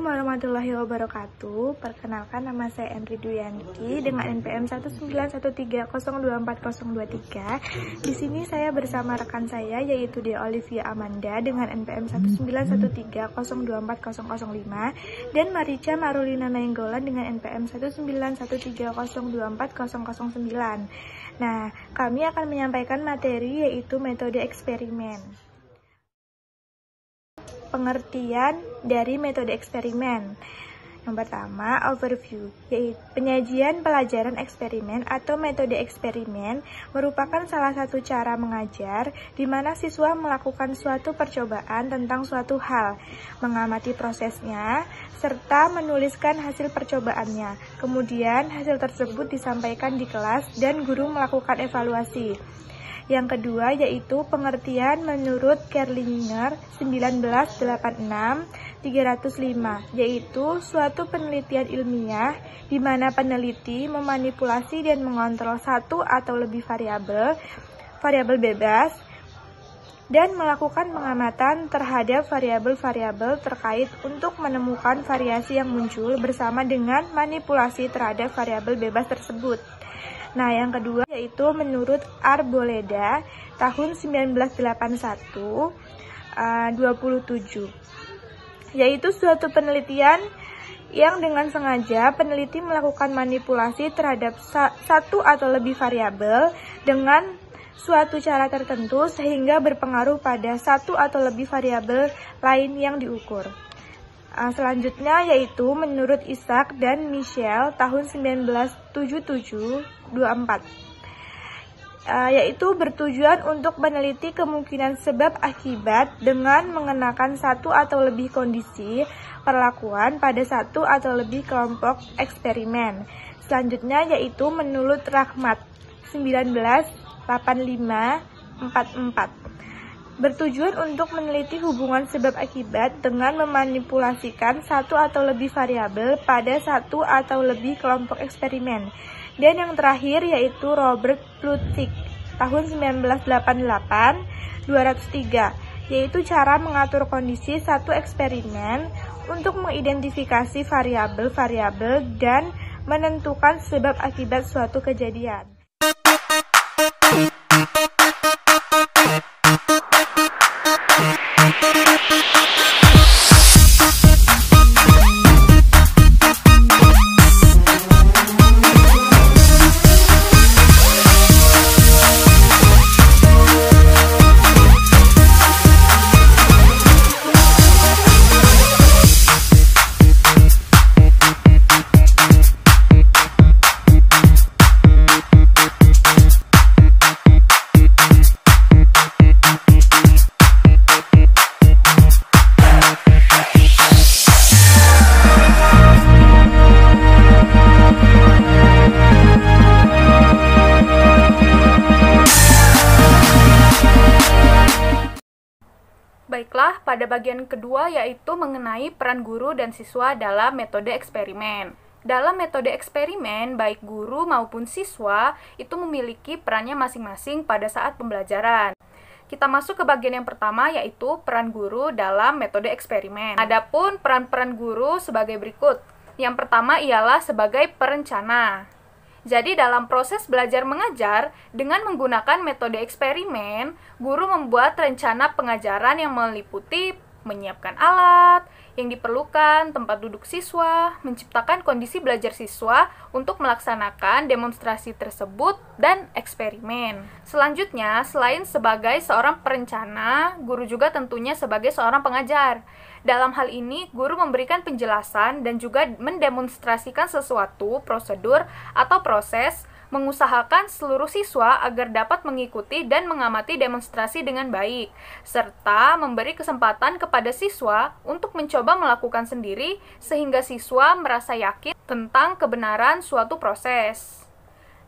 Assalamualaikum warahmatullahi wabarakatuh. Perkenalkan, nama saya Endri Duyanti dengan NPM 191302403. Di sini saya bersama rekan saya yaitu Dea Olivia Amanda dengan NPM 191302405 dan Marica Marulina Nainggolan dengan NPM 191302409. Nah, kami akan menyampaikan materi yaitu metode eksperimen. Pengertian dari metode eksperimen. Yang pertama, overview, yaitu penyajian pelajaran eksperimen atau metode eksperimen merupakan salah satu cara mengajar di mana siswa melakukan suatu percobaan tentang suatu hal, mengamati prosesnya, serta menuliskan hasil percobaannya. Kemudian, hasil tersebut disampaikan di kelas dan guru melakukan evaluasi. Yang kedua yaitu pengertian menurut Kerlinger 1986-305, yaitu suatu penelitian ilmiah di mana peneliti memanipulasi dan mengontrol satu atau lebih variabel bebas dan melakukan pengamatan terhadap variabel-variabel terkait untuk menemukan variasi yang muncul bersama dengan manipulasi terhadap variabel bebas tersebut. Nah, yang kedua yaitu menurut Arboleda tahun 1981 27, yaitu suatu penelitian yang dengan sengaja peneliti melakukan manipulasi terhadap satu atau lebih variabel dengan suatu cara tertentu sehingga berpengaruh pada satu atau lebih variabel lain yang diukur. Selanjutnya yaitu menurut Isaac dan Michel tahun 1977-24, yaitu bertujuan untuk meneliti kemungkinan sebab akibat dengan mengenakan satu atau lebih kondisi perlakuan pada satu atau lebih kelompok eksperimen. Selanjutnya yaitu menurut Rahmat 1985-44, bertujuan untuk meneliti hubungan sebab akibat dengan memanipulasikan satu atau lebih variabel pada satu atau lebih kelompok eksperimen. Dan yang terakhir yaitu Robert Plutchik tahun 1988-203, yaitu cara mengatur kondisi satu eksperimen untuk mengidentifikasi variabel-variabel dan menentukan sebab akibat suatu kejadian. Baiklah, pada bagian kedua yaitu mengenai peran guru dan siswa dalam metode eksperimen. Dalam metode eksperimen, baik guru maupun siswa itu memiliki perannya masing-masing pada saat pembelajaran. Kita masuk ke bagian yang pertama yaitu peran guru dalam metode eksperimen. Adapun peran-peran guru sebagai berikut. Yang pertama ialah sebagai perencana. Jadi dalam proses belajar mengajar, dengan menggunakan metode eksperimen, guru membuat rencana pengajaran yang meliputi menyiapkan alat yang diperlukan, tempat duduk siswa, menciptakan kondisi belajar siswa untuk melaksanakan demonstrasi tersebut, dan eksperimen. Selanjutnya, selain sebagai seorang perencana, guru juga tentunya sebagai seorang pengajar. Dalam hal ini, guru memberikan penjelasan dan juga mendemonstrasikan sesuatu, prosedur, atau proses, mengusahakan seluruh siswa agar dapat mengikuti dan mengamati demonstrasi dengan baik, serta memberi kesempatan kepada siswa untuk mencoba melakukan sendiri sehingga siswa merasa yakin tentang kebenaran suatu proses.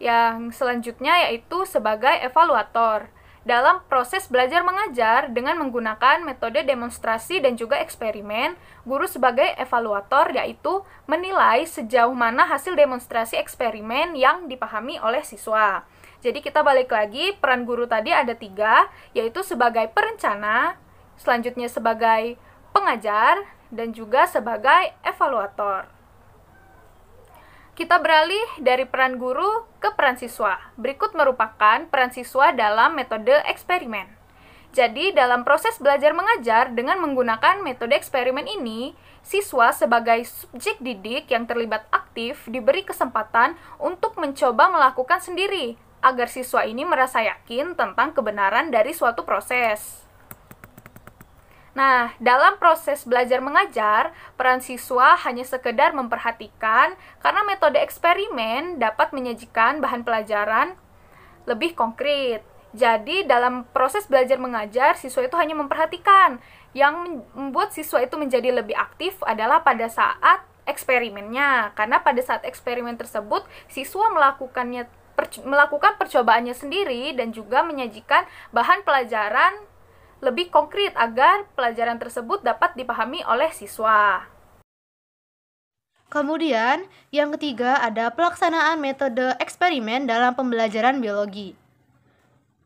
Yang selanjutnya yaitu sebagai evaluator. Dalam proses belajar mengajar dengan menggunakan metode demonstrasi dan juga eksperimen, guru sebagai evaluator yaitu menilai sejauh mana hasil demonstrasi eksperimen yang dipahami oleh siswa. Jadi kita balik lagi, peran guru tadi ada 3, yaitu sebagai perencana, selanjutnya sebagai pengajar, dan juga sebagai evaluator. Kita beralih dari peran guru ke peran siswa. Berikut merupakan peran siswa dalam metode eksperimen. Jadi, dalam proses belajar mengajar dengan menggunakan metode eksperimen ini, siswa sebagai subjek didik yang terlibat aktif diberi kesempatan untuk mencoba melakukan sendiri, agar siswa ini merasa yakin tentang kebenaran dari suatu proses. Nah, dalam proses belajar mengajar, peran siswa hanya sekedar memperhatikan karena metode eksperimen dapat menyajikan bahan pelajaran lebih konkret. Jadi, dalam proses belajar mengajar, siswa itu hanya memperhatikan. Yang membuat siswa itu menjadi lebih aktif adalah pada saat eksperimennya. Karena pada saat eksperimen tersebut, siswa melakukan percobaannya sendiri dan juga menyajikan bahan pelajaran lebih konkret agar pelajaran tersebut dapat dipahami oleh siswa. Kemudian, yang ketiga ada pelaksanaan metode eksperimen dalam pembelajaran biologi.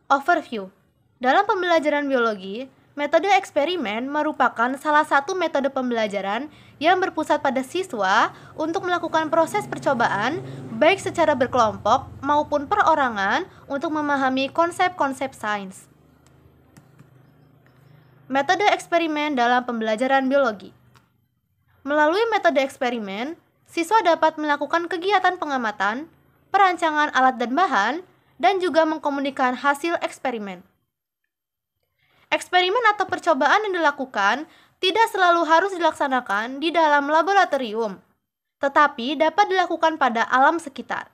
Overview. Dalam pembelajaran biologi, metode eksperimen merupakan salah satu metode pembelajaran yang berpusat pada siswa untuk melakukan proses percobaan baik secara berkelompok maupun perorangan untuk memahami konsep-konsep sains. Metode eksperimen dalam pembelajaran biologi. Melalui metode eksperimen, siswa dapat melakukan kegiatan pengamatan, perancangan alat dan bahan, dan juga mengkomunikasikan hasil eksperimen. Eksperimen atau percobaan yang dilakukan tidak selalu harus dilaksanakan di dalam laboratorium, tetapi dapat dilakukan pada alam sekitar.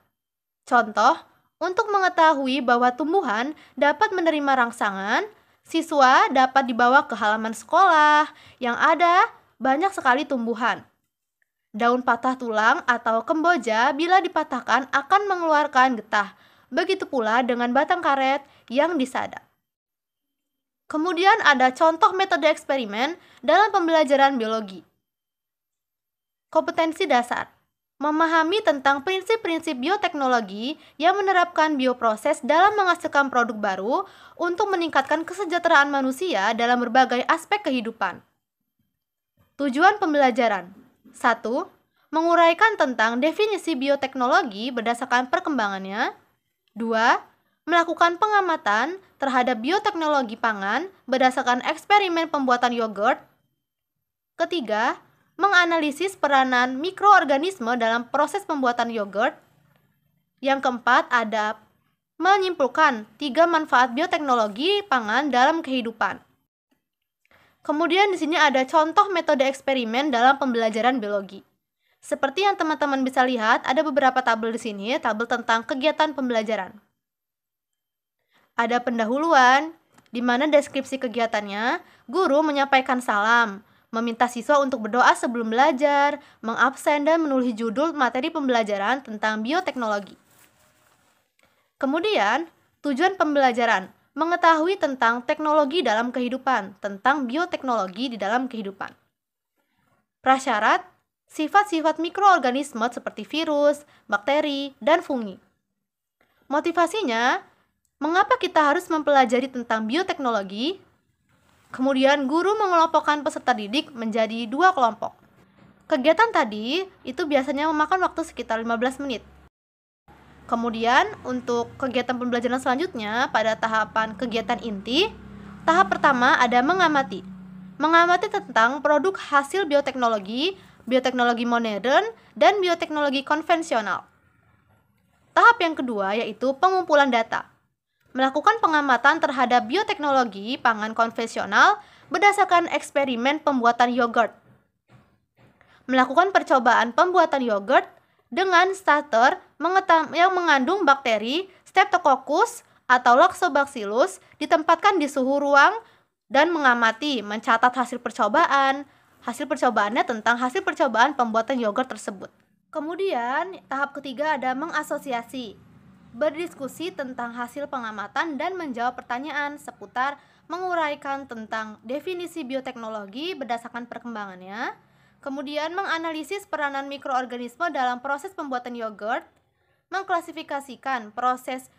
Contoh, untuk mengetahui bahwa tumbuhan dapat menerima rangsangan, siswa dapat dibawa ke halaman sekolah yang ada banyak sekali tumbuhan. Daun patah tulang atau kemboja bila dipatahkan akan mengeluarkan getah. Begitu pula dengan batang karet yang disadap. Kemudian ada contoh metode eksperimen dalam pembelajaran biologi. Kompetensi dasar. Memahami tentang prinsip-prinsip bioteknologi yang menerapkan bioproses dalam menghasilkan produk baru untuk meningkatkan kesejahteraan manusia dalam berbagai aspek kehidupan. Tujuan pembelajaran. 1. Menguraikan tentang definisi bioteknologi berdasarkan perkembangannya. 2. Melakukan pengamatan terhadap bioteknologi pangan berdasarkan eksperimen pembuatan yogurt. Ketiga, menganalisis peranan mikroorganisme dalam proses pembuatan yogurt. Yang keempat ada menyimpulkan 3 manfaat bioteknologi pangan dalam kehidupan. Kemudian di sini ada contoh metode eksperimen dalam pembelajaran biologi. Seperti yang teman-teman bisa lihat, ada beberapa tabel di sini, tabel tentang kegiatan pembelajaran. Ada pendahuluan, di mana deskripsi kegiatannya, guru menyampaikan salam, meminta siswa untuk berdoa sebelum belajar, mengabsen dan menulis judul materi pembelajaran tentang bioteknologi. Kemudian, tujuan pembelajaran, mengetahui tentang teknologi dalam kehidupan, tentang bioteknologi di dalam kehidupan. Prasyarat, sifat-sifat mikroorganisme seperti virus, bakteri, dan fungi. Motivasinya, mengapa kita harus mempelajari tentang bioteknologi? Kemudian guru mengelompokkan peserta didik menjadi 2 kelompok. Kegiatan tadi itu biasanya memakan waktu sekitar 15 menit. Kemudian untuk kegiatan pembelajaran selanjutnya pada tahapan kegiatan inti, tahap pertama ada mengamati. Mengamati tentang produk hasil bioteknologi, bioteknologi modern, dan bioteknologi konvensional. Tahap yang kedua yaitu pengumpulan data. Melakukan pengamatan terhadap bioteknologi pangan konvensional berdasarkan eksperimen pembuatan yogurt. Melakukan percobaan pembuatan yogurt dengan starter yang mengandung bakteri Streptococcus atau Lactobacillus ditempatkan di suhu ruang dan mengamati, mencatat hasil percobaannya tentang hasil percobaan pembuatan yogurt tersebut. Kemudian tahap ketiga ada mengasosiasi. Berdiskusi tentang hasil pengamatan dan menjawab pertanyaan seputar menguraikan tentang definisi bioteknologi berdasarkan perkembangannya, kemudian menganalisis peranan mikroorganisme dalam proses pembuatan yogurt, mengklasifikasikan proses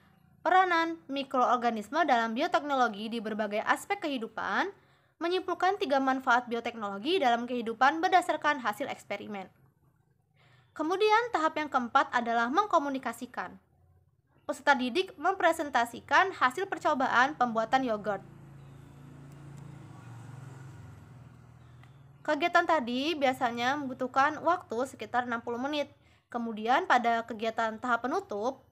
peranan mikroorganisme dalam bioteknologi di berbagai aspek kehidupan, menyimpulkan 3 manfaat bioteknologi dalam kehidupan berdasarkan hasil eksperimen. Kemudian tahap yang keempat adalah mengkomunikasikan. Peserta didik mempresentasikan hasil percobaan pembuatan yogurt. Kegiatan tadi biasanya membutuhkan waktu sekitar 60 menit. Kemudian pada kegiatan tahap penutup,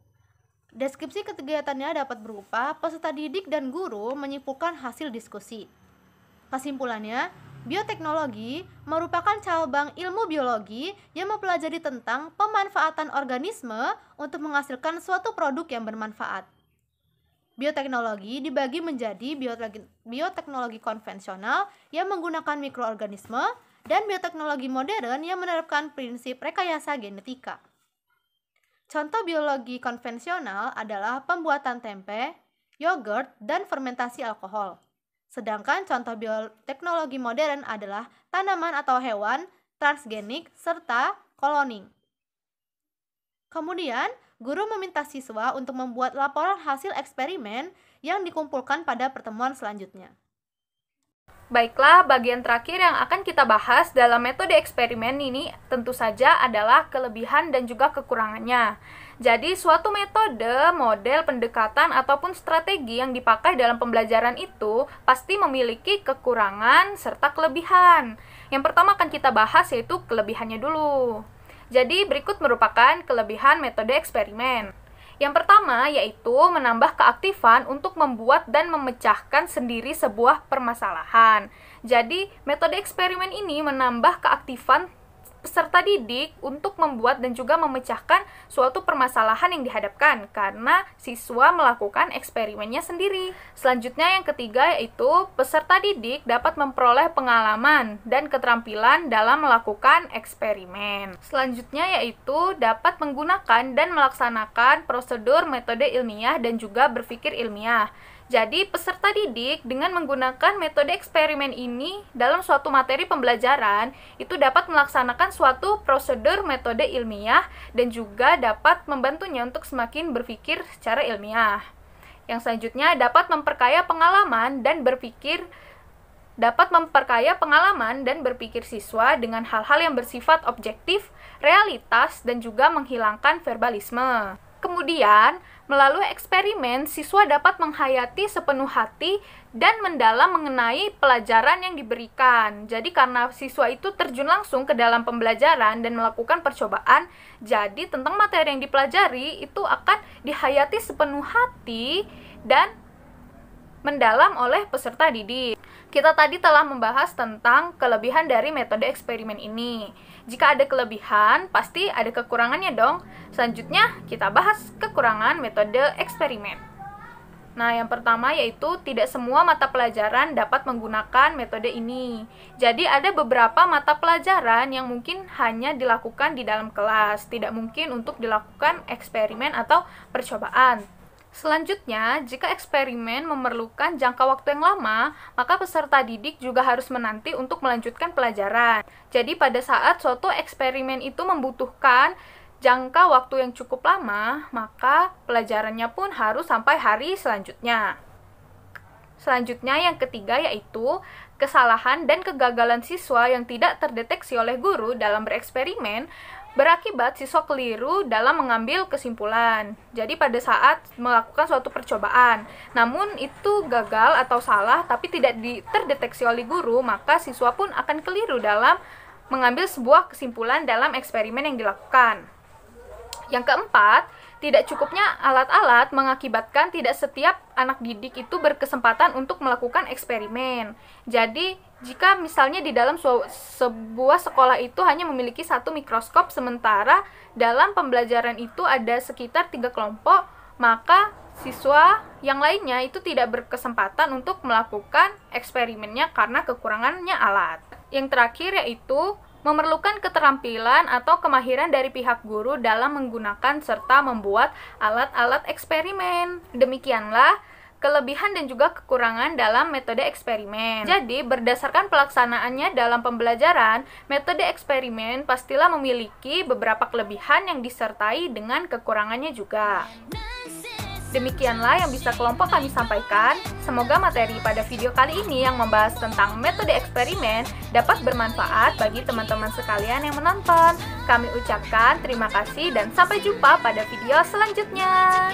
deskripsi kegiatannya dapat berupa peserta didik dan guru menyimpulkan hasil diskusi. Kesimpulannya, bioteknologi merupakan cabang ilmu biologi yang mempelajari tentang pemanfaatan organisme untuk menghasilkan suatu produk yang bermanfaat. Bioteknologi dibagi menjadi bioteknologi konvensional yang menggunakan mikroorganisme dan bioteknologi modern yang menerapkan prinsip rekayasa genetika. Contoh biologi konvensional adalah pembuatan tempe, yogurt, dan fermentasi alkohol. Sedangkan contoh bioteknologi modern adalah tanaman atau hewan, transgenik, serta cloning. Kemudian, guru meminta siswa untuk membuat laporan hasil eksperimen yang dikumpulkan pada pertemuan selanjutnya. Baiklah, bagian terakhir yang akan kita bahas dalam metode eksperimen ini tentu saja adalah kelebihan dan juga kekurangannya. Jadi, suatu metode, model, pendekatan, ataupun strategi yang dipakai dalam pembelajaran itu pasti memiliki kekurangan serta kelebihan. Yang pertama akan kita bahas yaitu kelebihannya dulu. Jadi, berikut merupakan kelebihan metode eksperimen. Yang pertama yaitu menambah keaktifan untuk membuat dan memecahkan sendiri sebuah permasalahan. Jadi, metode eksperimen ini menambah keaktifan peserta didik untuk membuat dan juga memecahkan suatu permasalahan yang dihadapkan karena siswa melakukan eksperimennya sendiri. Selanjutnya yang ketiga yaitu peserta didik dapat memperoleh pengalaman dan keterampilan dalam melakukan eksperimen. Selanjutnya yaitu dapat menggunakan dan melaksanakan prosedur metode ilmiah dan juga berpikir ilmiah. Jadi, peserta didik dengan menggunakan metode eksperimen ini dalam suatu materi pembelajaran itu dapat melaksanakan suatu prosedur metode ilmiah dan juga dapat membantunya untuk semakin berpikir secara ilmiah. Yang selanjutnya dapat memperkaya pengalaman dan berpikir siswa dengan hal-hal yang bersifat objektif, realitas, dan juga menghilangkan verbalisme. Kemudian, melalui eksperimen, siswa dapat menghayati sepenuh hati dan mendalam mengenai pelajaran yang diberikan. Jadi, karena siswa itu terjun langsung ke dalam pembelajaran dan melakukan percobaan, jadi tentang materi yang dipelajari itu akan dihayati sepenuh hati dan mendalam oleh peserta didik. Kita tadi telah membahas tentang kelebihan dari metode eksperimen ini. Jika ada kelebihan, pasti ada kekurangannya dong. Selanjutnya, kita bahas kekurangan metode eksperimen. Nah, yang pertama yaitu tidak semua mata pelajaran dapat menggunakan metode ini. Jadi, ada beberapa mata pelajaran yang mungkin hanya dilakukan di dalam kelas, tidak mungkin untuk dilakukan eksperimen atau percobaan. Selanjutnya, jika eksperimen memerlukan jangka waktu yang lama, maka peserta didik juga harus menanti untuk melanjutkan pelajaran. Jadi, pada saat suatu eksperimen itu membutuhkan jangka waktu yang cukup lama, maka pelajarannya pun harus sampai hari selanjutnya. Selanjutnya, yang ketiga yaitu kesalahan dan kegagalan siswa yang tidak terdeteksi oleh guru dalam bereksperimen berakibat siswa keliru dalam mengambil kesimpulan. Jadi pada saat melakukan suatu percobaan, namun itu gagal atau salah tapi tidak terdeteksi oleh guru, maka siswa pun akan keliru dalam mengambil sebuah kesimpulan dalam eksperimen yang dilakukan. Yang keempat, tidak cukupnya alat-alat mengakibatkan tidak setiap anak didik itu berkesempatan untuk melakukan eksperimen. Jadi, jika misalnya di dalam sebuah sekolah itu hanya memiliki satu mikroskop, sementara dalam pembelajaran itu ada sekitar 3 kelompok, maka siswa yang lainnya itu tidak berkesempatan untuk melakukan eksperimennya karena kekurangannya alat. Yang terakhir yaitu memerlukan keterampilan atau kemahiran dari pihak guru dalam menggunakan serta membuat alat-alat eksperimen. Demikianlah kelebihan dan juga kekurangan dalam metode eksperimen. Jadi, berdasarkan pelaksanaannya dalam pembelajaran, metode eksperimen pastilah memiliki beberapa kelebihan yang disertai dengan kekurangannya juga. Demikianlah yang bisa kelompok kami sampaikan. Semoga materi pada video kali ini yang membahas tentang metode eksperimen dapat bermanfaat bagi teman-teman sekalian yang menonton. Kami ucapkan terima kasih dan sampai jumpa pada video selanjutnya.